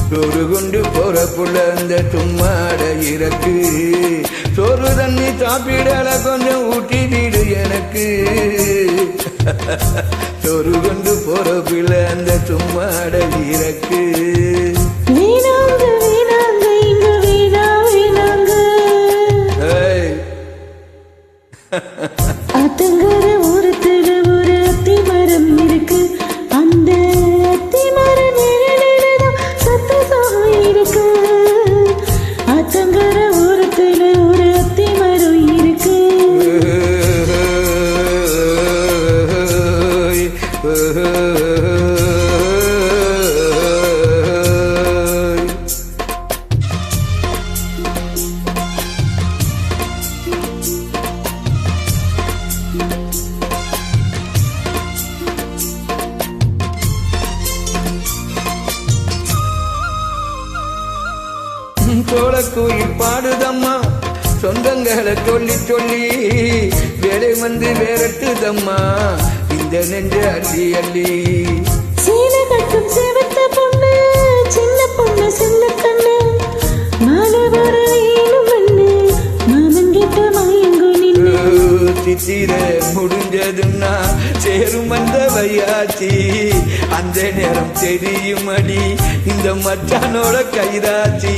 சோறு கொண்டு போற புள்ள அந்த தும்மாட இறக்கு சோறு தண்ணி சாப்பிடல கொஞ்சம் ஊட்டி வீடு எனக்கு சோறு கொண்டு போற புள்ள அந்த தும்மாட இறக்கு அத்தங்கர ஓரத்துல ஒரு அத்தி மரம் இருக்கு அந்த அத்தி மரம் நிழலில்தான் சத்தமாக இருக்கு அத்தங்கர ஓரத்துல ஒரு அத்தி மரம் இருக்கு கோயில் பாடுதம்மா சொந்தங்களை சொல்லி சொல்லி வேலை வந்து வேறட்டுதம்மா இந்த நெஞ்சு அள்ளி அள்ளி சீலை கட்டும் சிவத்த பொண்ணு சின்ன பொண்ணு சின்ன கண்ணு மாலை வர ஏழு மண்ணு மாமன் கிட்ட மயங்கு நின்று சித்திர முடிஞ்சதுன்னா சேரும் வந்த வையாச்சி அந்த நேரம் தெரியும் அடி இந்த மச்சானோட கைதாச்சி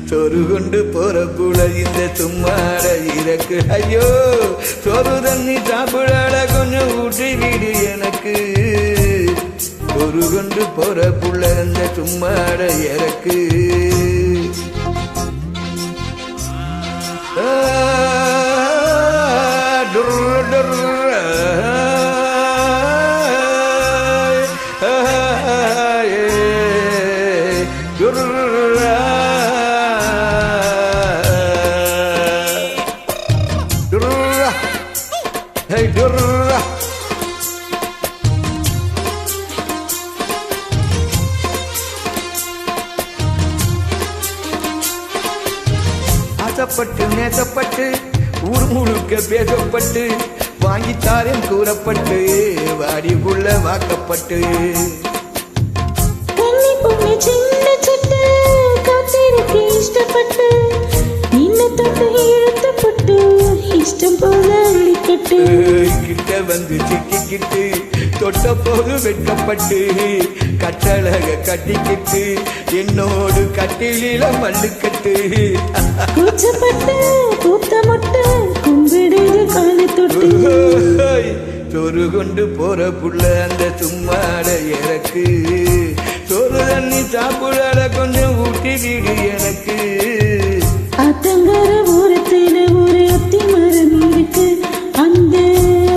சோறு கொண்டு போற புல இந்த தும்மாட இறக்கு ஐயோ சோறு தண்ணி சாப்பிடாட கொஞ்சம் ஊட்டி வீடு எனக்கு சோறு கொண்டு போற புள்ள இந்த தும்மாட இறக்கு ஆசைப்பட்டு நேசப்பட்டு ஊர் முழுக்க பேசப்பட்டு வாங்கித்தாரேன் கூறப்பட்டு வாடி புள்ள வாக்கப்பட்டு சின்ன சிட்டு காத்திருக்கு இஷ்டப்பட்டு இன்ன தொட்டு இழுத்தப்பட்டு இஷ்டம் போல அள்ளிக்கட்டு கிட்ட வந்து சிக்கிக்கிட்டு தொட்ட போது வெட்கப்பட்டு கட்டழக கட்டிக்கிட்டு என்னோடு கட்டிலில மல்லுக்கட்டு கூச்சப்பட்டு கூத்த மொட்டை கும்பிடுது காலு தொட்டு சோறு கொண்டு போற புள்ள அந்த சும்மாட இறக்கு சோறு தண்ணி சாப்பிடாட கொஞ்சம் ஊட்டி வீடு எனக்கு அத்தங்கர ஓரத்துல ஒரு அத்தி மரம் இருக்கு அந்த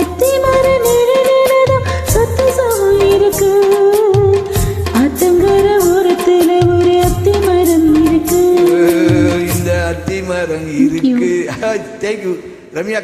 அத்தி மர நிழலில்தான் சத்தமாக இருக்கு அத்தங்கர ஓரத்துல ஒரு அத்தி மரம் இருக்கு இந்த அத்தி மரம் இருக்கு தேங்க்யூ ரம்யா.